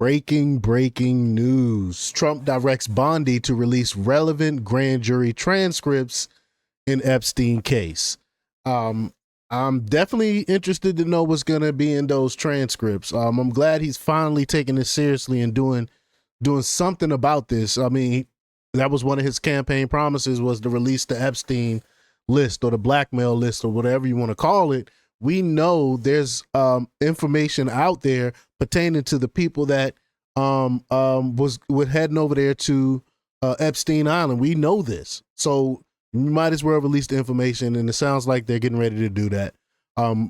Breaking news. Trump directs Bondi to release relevant grand jury transcripts in Epstein case. I'm definitely interested to know what's going to be in those transcripts. I'm glad he's finally taking this seriously and doing something about this. I mean, that was one of his campaign promises, was to release the Epstein list or the blackmail list or whatever you want to call it. We know there's information out there pertaining to the people that was heading over there to Epstein Island. We know this, so we might as well release the information, and it sounds like they're getting ready to do that.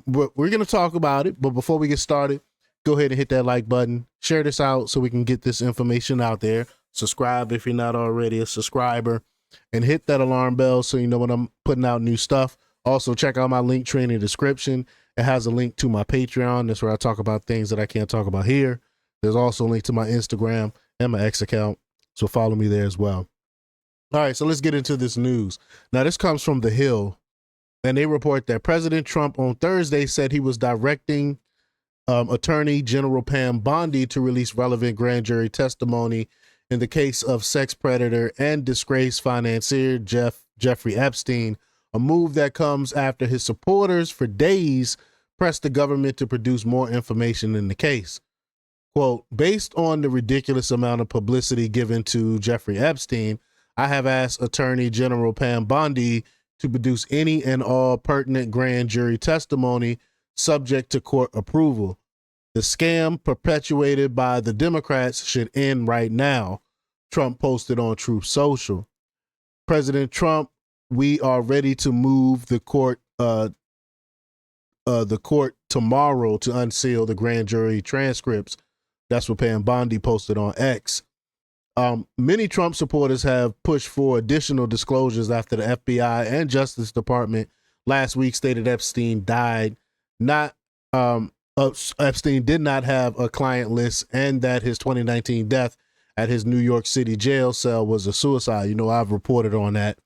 We're going to talk about it, but before we get started, go ahead and hit that like button, share this out so we can get this information out there. Subscribe if you're not already a subscriber, and hit that alarm bell so you know when I'm putting out new stuff. Also, check out my link tree in the description. It has a link to my Patreon. That's where I talk about things that I can't talk about here. There's also a link to my Instagram and my X account, so follow me there as well. All right, so let's get into this news. Now, this comes from The Hill, and they report that President Trump on Thursday said he was directing Attorney General Pam Bondi to release relevant grand jury testimony in the case of sex predator and disgraced financier Jeffrey Epstein, a move that comes after his supporters for days pressed the government to produce more information in the case. Quote, based on the ridiculous amount of publicity given to Jeffrey Epstein, I have asked Attorney General Pam Bondi to produce any and all pertinent grand jury testimony subject to court approval. The scam perpetuated by the Democrats should end right now, Trump posted on Truth Social. President Trump, we are ready to move the court tomorrow to unseal the grand jury transcripts. That's what Pam Bondi posted on X. Many Trump supporters have pushed for additional disclosures after the FBI and Justice Department last week stated Epstein Epstein did not have a client list and that his 2019 death at his New York City jail cell was a suicide. You know, I've reported on that.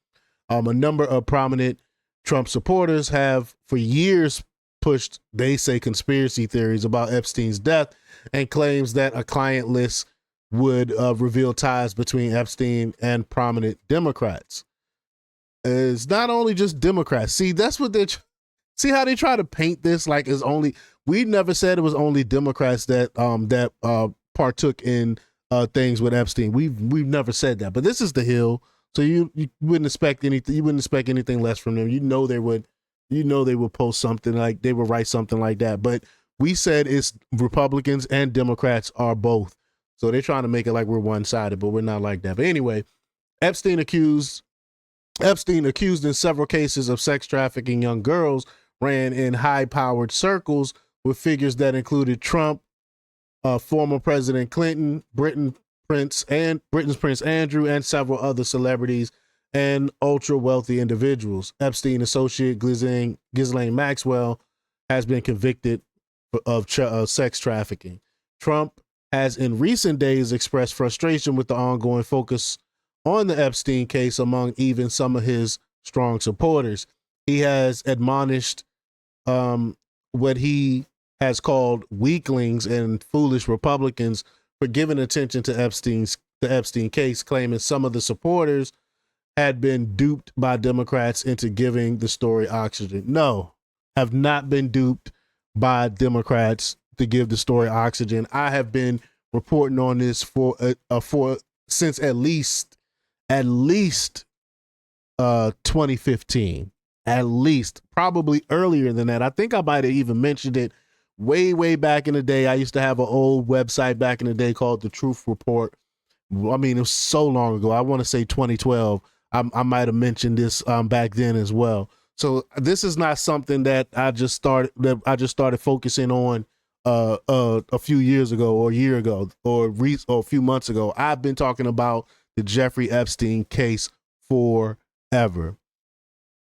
A number of prominent Trump supporters have for years pushed, they say, conspiracy theories about Epstein's death and claims that a client list would reveal ties between Epstein and prominent Democrats. It's not only just Democrats. See, that's what see how they try to paint this like it's only, we never said it was only Democrats that partook in things with Epstein. We've never said that, but this is The Hill. So you wouldn't expect anything. You wouldn't expect anything less from them. They would post something like, they would write something like that. But we said it's Republicans and Democrats are both. So they're trying to make it like we're one-sided, but we're not like that. But anyway, Epstein accused in several cases of sex trafficking young girls, ran in high-powered circles with figures that included Trump, former President Clinton, Britain's Prince Andrew, and several other celebrities and ultra-wealthy individuals. Epstein associate Ghislaine Maxwell has been convicted of sex trafficking. Trump has in recent days expressed frustration with the ongoing focus on the Epstein case among even some of his strong supporters. He has admonished what he has called weaklings and foolish Republicans for giving attention to the Epstein case, claiming some of the supporters had been duped by Democrats into giving the story oxygen. No, have not been duped by Democrats to give the story oxygen. I have been reporting on this for since at least 2015, at least, probably earlier than that. I think I might have even mentioned it way back in the day. I used to have an old website back in the day called The Truth Report. I mean, it was so long ago. I want to say 2012. I might have mentioned this back then as well. So this is not something that I just started focusing on a few years ago or a year ago or a few months ago. I've been talking about the Jeffrey Epstein case forever.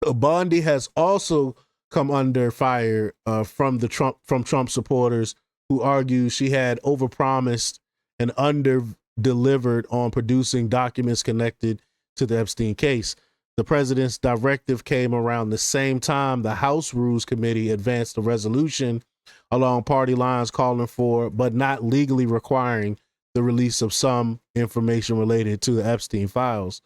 Bondi has also come under fire from Trump supporters who argue she had overpromised and under-delivered on producing documents connected to the Epstein case. The president's directive came around the same time the House Rules Committee advanced a resolution along party lines calling for, but not legally requiring, the release of some information related to the Epstein files.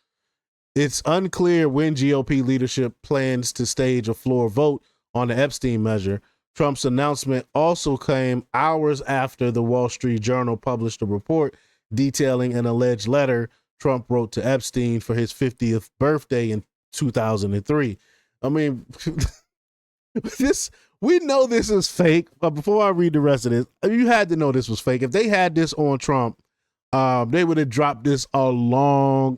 It's unclear when GOP leadership plans to stage a floor vote on the Epstein measure. Trump's announcement also came hours after the Wall Street Journal published a report detailing an alleged letter Trump wrote to Epstein for his 50th birthday in 2003. I mean, we know this is fake, but before I read the rest of this, you had to know this was fake. If they had this on Trump, they would have dropped this a long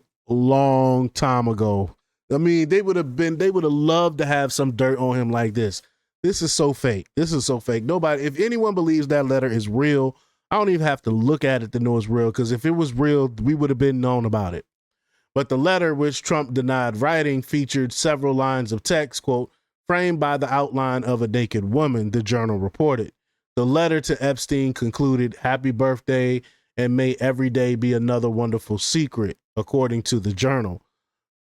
time ago. I mean, they would have loved to have some dirt on him like this. This is so fake. Nobody, if anyone believes that letter is real, I don't even have to look at it to know it's real, because if it was real, we would have been known about it. But the letter, which Trump denied writing, featured several lines of text, quote, framed by the outline of a naked woman, the Journal reported. The letter to Epstein concluded, "Happy birthday, and may every day be another wonderful secret," according to the Journal.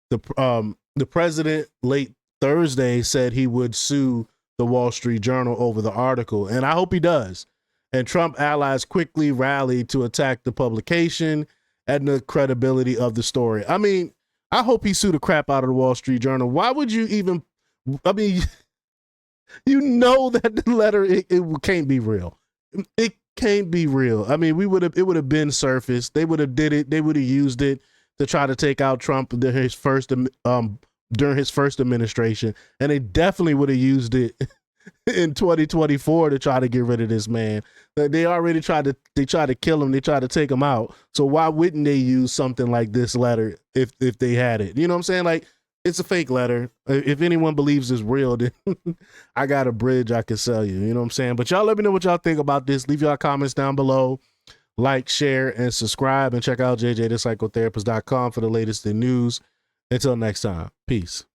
The president late Thursday said he would sue the Wall Street Journal over the article, and I hope he does. And Trump allies quickly rallied to attack the publication and the credibility of the story. I mean, I hope he sued the crap out of the Wall Street Journal. Why would you even, I mean, you know that the letter, it can't be real. It can't be real. I mean, it would have been surfaced. They would have did it. They would have used it to try to take out Trump during his first administration. And they definitely would have used it in 2024 to try to get rid of this man. They already tried to kill him. They tried to take him out. So why wouldn't they use something like this letter if they had it? You know what I'm saying? Like, it's a fake letter. If anyone believes it's real, then I got a bridge I can sell you. You know what I'm saying? But y'all let me know what y'all think about this. Leave y'all comments down below. Like, share, and subscribe. And check out jjthepsychotherapist.com for the latest in news. Until next time, peace.